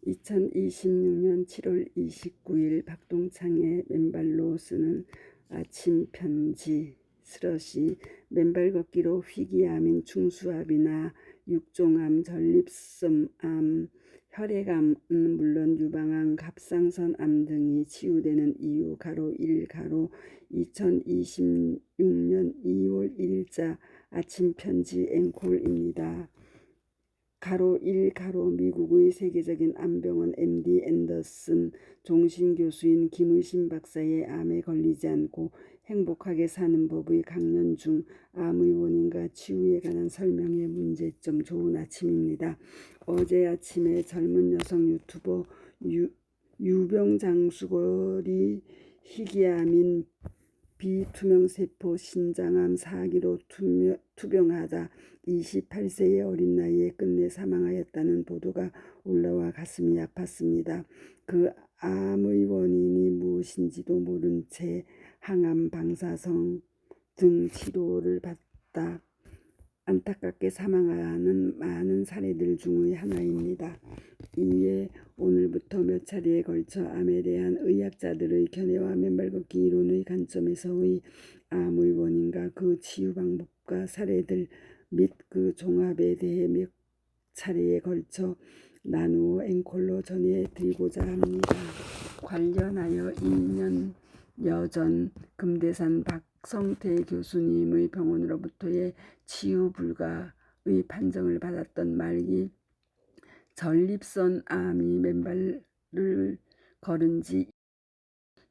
2026년 7월 29일 박동창의 맨발로 쓰는 아침 편지. 스러시 맨발 걷기로 희귀암인 충수압이나 육종암, 전립선암, 혈액암은 물론 유방암, 갑상선암 등이 치유되는 이유 가로 1 가로 2026년 2월 1일자 아침 편지 앵콜입니다. 가로 1 가로 미국의 세계적인 암병원 MD 앤더슨 종신교수인 김의신 박사의 암에 걸리지 않고 행복하게 사는 법의 강연 중 암의 원인과 치유에 관한 설명의 문제점. 좋은 아침입니다. 어제 아침에 젊은 여성 유튜버 유병장수걸이 희귀암인 비투명세포 신장암 4기로 투병하다 28세의 어린 나이에 끝내 사망하였다는 보도가 올라와 가슴이 아팠습니다. 그 암의 원인이 무엇인지도 모른 채 항암, 방사성 등 치료를 받다 안타깝게 사망하는 많은 사례들 중의 하나입니다. 이에 오늘부터 몇 차례에 걸쳐 암에 대한 의학자들의 견해와 맨발 걷기 이론의 관점에서의 암의 원인과 그 치유 방법과 사례들 및 그 종합에 대해 몇 차례에 걸쳐 나누어 앵콜로 전해드리고자 합니다. 관련하여 2년 여전 금대산 박성태 교수님의 병원으로부터의 치유 불가의 판정을 받았던 말기 전립선암이 맨발을 걸은 지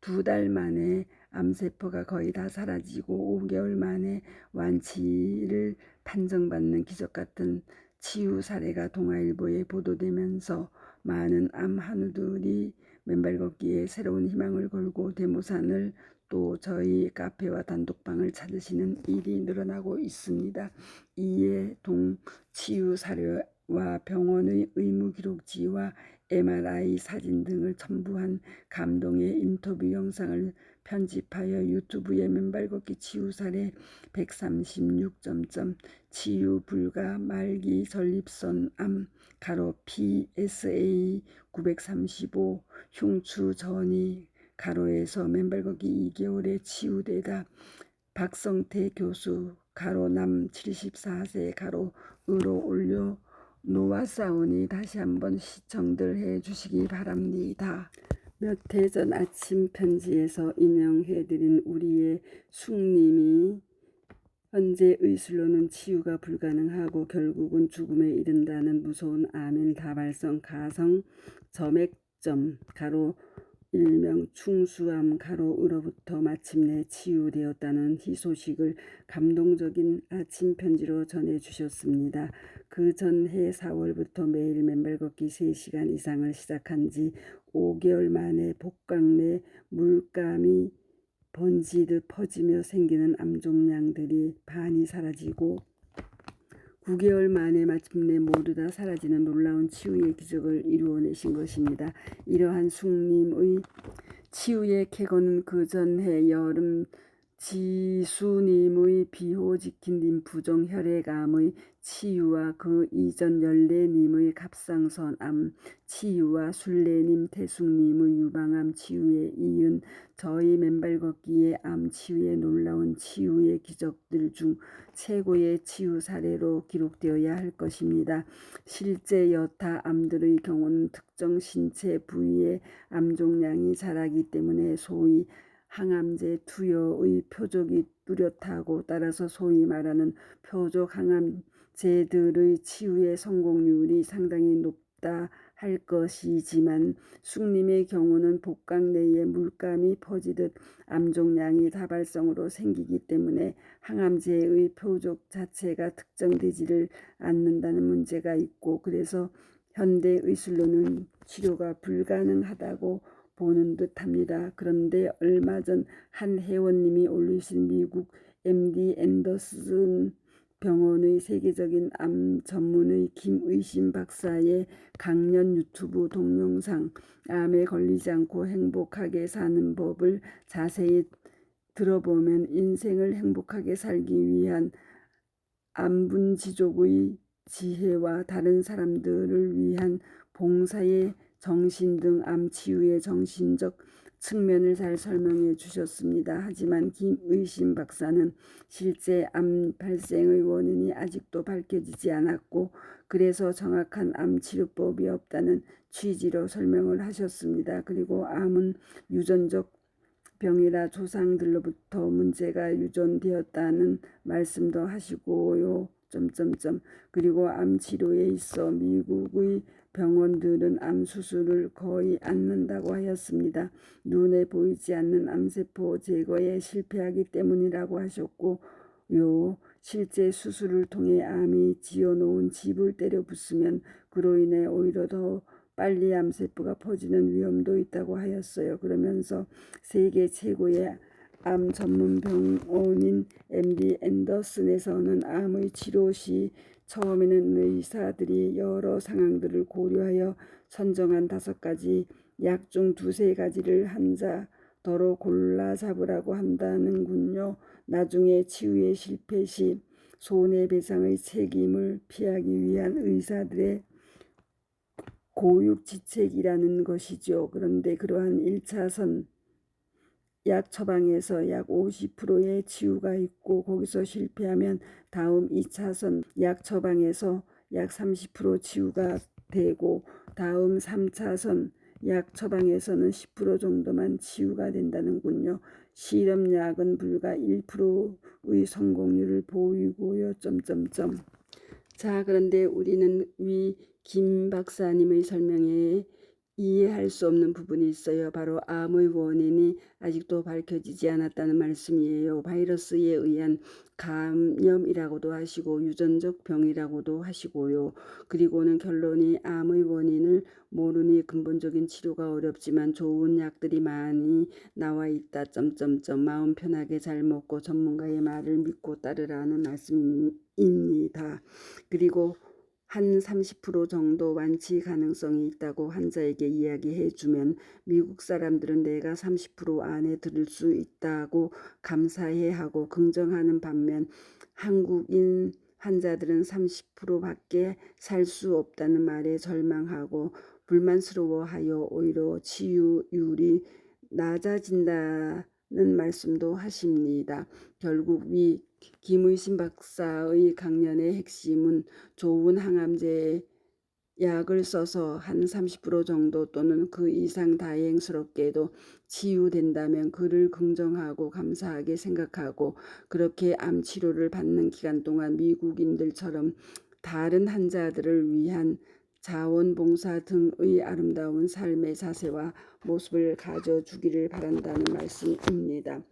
2달 만에 암세포가 거의 다 사라지고 5개월 만에 완치를 판정받는 기적같은 치유 사례가 동아일보에 보도되면서 많은 암 한우들이 맨발 걷기에 새로운 희망을 걸고 대모산을 또 저희 카페와 단독방을 찾으시는 일이 늘어나고 있습니다. 이에 치유 사례와 병원의 의무 기록지와 MRI 사진 등을 첨부한 감동의 인터뷰 영상을 편집하여 유튜브에 맨발 걷기 치유 사례 136점 치유 불가 말기 전립선암 가로 PSA 935 흉추 전이 가로에서 맨발 걷기 2개월에 치유되다 박성태 교수 가로 남 74세 가로으로 올려 놓았사오니 다시 한번 시청들 해주시기 바랍니다. 몇 해 전 아침 편지에서 인용해드린 우리의 숙님이 현재 의술로는 치유가 불가능하고 결국은 죽음에 이른다는 무서운 암인 다발성 가성 점액점 가로 일명 충수암 가로으로부터 마침내 치유되었다는 희소식을 감동적인 아침 편지로 전해주셨습니다. 그 전해 4월부터 매일 맨발 걷기 3시간 이상을 시작한 지 5개월 만에 복강 내 물감이 번지듯 퍼지며 생기는 암종양들이 반이 사라지고 9개월 만에 마침내 모두 다 사라지는 놀라운 치유의 기적을 이루어내신 것입니다. 이러한 숙님의 치유의 쾌거는 그 전해 여름 지수님의 비호지킨 림프종 혈액암의 치유와 그 이전 열래님의 갑상선암 치유와 순례님 태숙님의 유방암 치유에 이은 저희 맨발 걷기의 암 치유의 놀라운 치유의 기적들 중 최고의 치유 사례로 기록되어야 할 것입니다. 실제 여타 암들의 경우는 특정 신체 부위에 암종양이 자라기 때문에 소위 항암제 투여의 표적이 뚜렷하고 따라서 소위 말하는 표적 항암제들의 치유의 성공률이 상당히 높다 할 것이지만 숙님의 경우는 복강 내에 물감이 퍼지듯 암종양이 다발성으로 생기기 때문에 항암제의 표적 자체가 특정되지를 않는다는 문제가 있고 그래서 현대 의술로는 치료가 불가능하다고 보는 듯합니다. 그런데 얼마 전 한 회원님이 올리신 미국 MD 앤더슨 병원의 세계적인 암 전문의 김의신 박사의 강연 유튜브 동영상 암에 걸리지 않고 행복하게 사는 법을 자세히 들어보면 인생을 행복하게 살기 위한 암분지족의 지혜와 다른 사람들을 위한 봉사의 정신 등 암 치유의 정신적 측면을 잘 설명해 주셨습니다. 하지만 김의심 박사는 실제 암 발생의 원인이 아직도 밝혀지지 않았고 그래서 정확한 암 치료법이 없다는 취지로 설명을 하셨습니다. 그리고 암은 유전적 병이라 조상들로부터 문제가 유전되었다는 말씀도 하시고요. 그리고 암 치료에 있어 미국의 병원들은 암 수술을 거의 않는다고 하였습니다. 눈에 보이지 않는 암세포 제거에 실패하기 때문이라고 하셨고 실제 수술을 통해 암이 지어놓은 집을 때려 부수면 그로 인해 오히려 더 빨리 암세포가 퍼지는 위험도 있다고 하였어요. 그러면서 세계 최고의 암 전문 병원인 MD 앤더슨에서는 암의 치료 시 처음에는 의사들이 여러 상황들을 고려하여 선정한 5가지 약 중 2-3가지를 환자더러 골라 잡으라고 한다는군요. 나중에 치유에 실패 시 손해배상의 책임을 피하기 위한 의사들의 고육지책이라는 것이죠. 그런데 그러한 1차선 약 처방에서 약 50%의 치유가 있고 거기서 실패하면 다음 2차선 약 처방에서 약 30% 치유가 되고 다음 3차선 약 처방에서는 10% 정도만 치유가 된다는군요. 실험약은 불과 1%의 성공률을 보이고요. 자, 그런데 우리는 위 김 박사님의 설명에 이해할 수 없는 부분이 있어요. 바로 암의 원인이 아직도 밝혀지지 않았다는 말씀이에요. 바이러스에 의한 감염이라고도 하시고 유전적 병이라고도 하시고요. 그리고는 결론이 암의 원인을 모르니 근본적인 치료가 어렵지만 좋은 약들이 많이 나와 있다. 마음 편하게 잘 먹고 전문가의 말을 믿고 따르라는 말씀입니다. 그리고 한 30% 정도 완치 가능성이 있다고 환자에게 이야기해 주면 미국 사람들은 내가 30% 안에 들을 수 있다고 감사해하고 긍정하는 반면 한국인 환자들은 30%밖에 살 수 없다는 말에 절망하고 불만스러워하여 오히려 치유율이 낮아진다는 말씀도 하십니다. 결국 위 김의신 박사의 강연의 핵심은 좋은 항암제 약을 써서 한 30% 정도 또는 그 이상 다행스럽게도 치유된다면 그를 긍정하고 감사하게 생각하고 그렇게 암 치료를 받는 기간 동안 미국인들처럼 다른 환자들을 위한 자원봉사 등의 아름다운 삶의 자세와 모습을 가져주기를 바란다는 말씀입니다.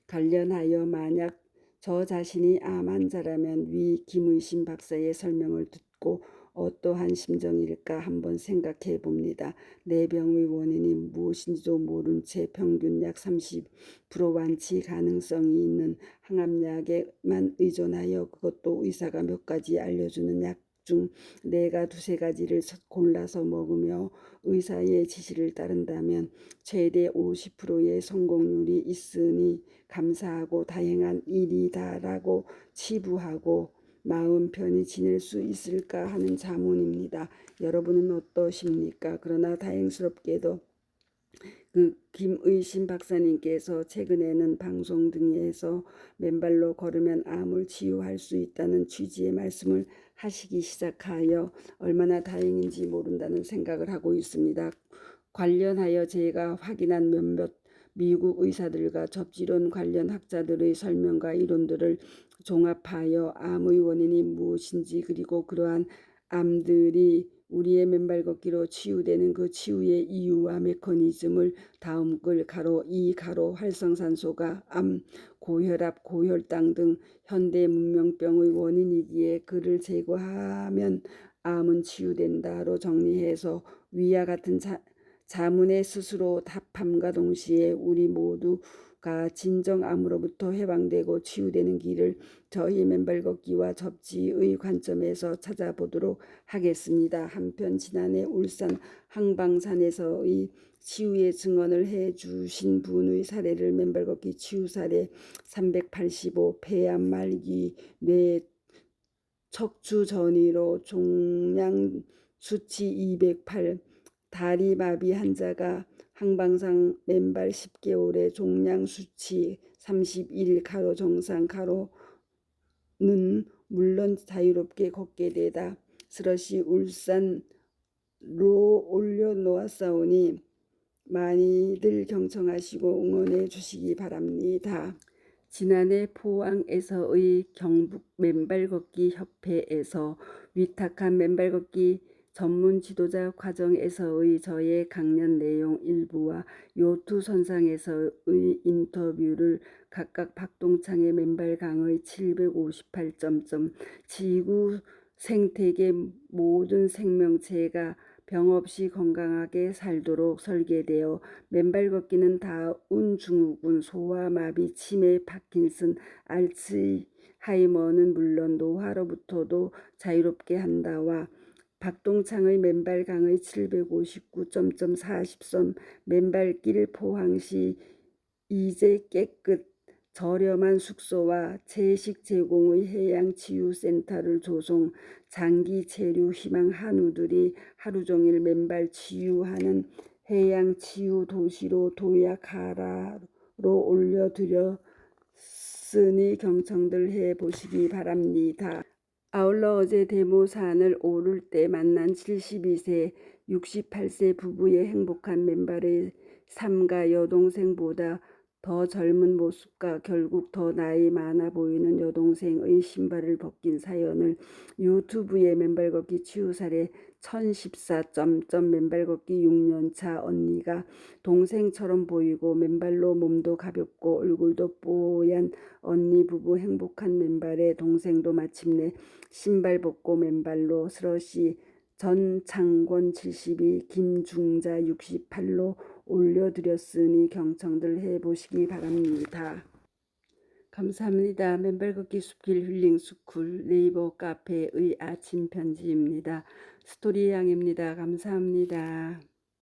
관련하여 만약 저 자신이 암 환자라면 위 김의신 박사의 설명을 듣고 어떠한 심정일까 한번 생각해 봅니다. 내 병의 원인이 무엇인지도 모른 채 평균 약 30% 완치 가능성이 있는 항암약에만 의존하여 그것도 의사가 몇 가지 알려주는 약 중 내가 2-3가지를 골라서 먹으며 의사의 지시를 따른다면 최대 50%의 성공률이 있으니 감사하고 다행한 일이다라고 치부하고 마음 편히 지낼 수 있을까 하는 자문입니다. 여러분은 어떠십니까? 그러나 다행스럽게도 김의신 박사님께서 최근에는 방송 등에서 맨발로 걸으면 암을 치유할 수 있다는 취지의 말씀을 하시기 시작하여 얼마나 다행인지 모른다는 생각을 하고 있습니다. 관련하여 제가 확인한 몇몇 미국 의사들과 접지론 관련 학자들의 설명과 이론들을 종합하여 암의 원인이 무엇인지 그리고 그러한 암들이 우리의 맨발 걷기로 치유되는 그 치유의 이유와 메커니즘을 다음 글 활성산소가 암, 고혈압, 고혈당 등 현대 문명병의 원인이기에 그를 제거하면 암은 치유된다로 정리해서 위와 같은 자문에 스스로 답함과 동시에 우리 모두가 진정암으로부터 해방되고 치유되는 길을 저희 맨발 걷기와 접지의 관점에서 찾아보도록 하겠습니다. 한편 지난해 울산 항방산에서의 치유의 증언을 해주신 분의 사례를 맨발 걷기 치유 사례 385 폐암 말기 뇌 척추 전이로 종양 수치 208 다리마비 환자가 항방상 맨발 10개월에 종양 수치 31 가로 정상 가로는 물론 자유롭게 걷게 되다 스러시 울산로 올려놓았사오니 많이들 경청하시고 응원해 주시기 바랍니다. 지난해 포항에서의 경북 맨발걷기 협회에서 위탁한 맨발걷기 전문 지도자 과정에서의 저의 강연 내용 일부와 요트 선상에서의 인터뷰를 각각 박동창의 맨발 강의 758점 지구 생태계 모든 생명체가 병 없이 건강하게 살도록 설계되어 맨발 걷기는 다운 증후군, 소아마비, 치매, 파킨슨, 알츠하이머는 물론 노화로부터도 자유롭게 한다와 박동창의 맨발 강의 759점40선 맨발길 포항시 이제 깨끗 저렴한 숙소와 채식 제공의 해양치유센터를 조성, 장기 체류 희망 한우들이 하루 종일 맨발 치유하는 해양치유 도시로 도약하라로 올려드렸으니 경청들 해보시기 바랍니다. 아울러 어제 데모산을 오를 때 만난 72세, 68세 부부의 행복한 맨발의 삶과 여동생보다 더 젊은 모습과 결국 더 나이 많아 보이는 여동생의 신발을 벗긴 사연을 유튜브에 맨발걷기 치유사례 1014점 맨발걷기 6년차 언니가 동생처럼 보이고 맨발로 몸도 가볍고 얼굴도 뽀얀 언니 부부 행복한 맨발에 동생도 마침내 신발 벗고 맨발로 스러시 전창권 72, 김중자 68로 올려드렸으니 경청들 해보시기 바랍니다. 감사합니다. 맨발걷기 숲길 힐링스쿨 네이버 카페의 아침 편지입니다. 스토리양입니다. 감사합니다.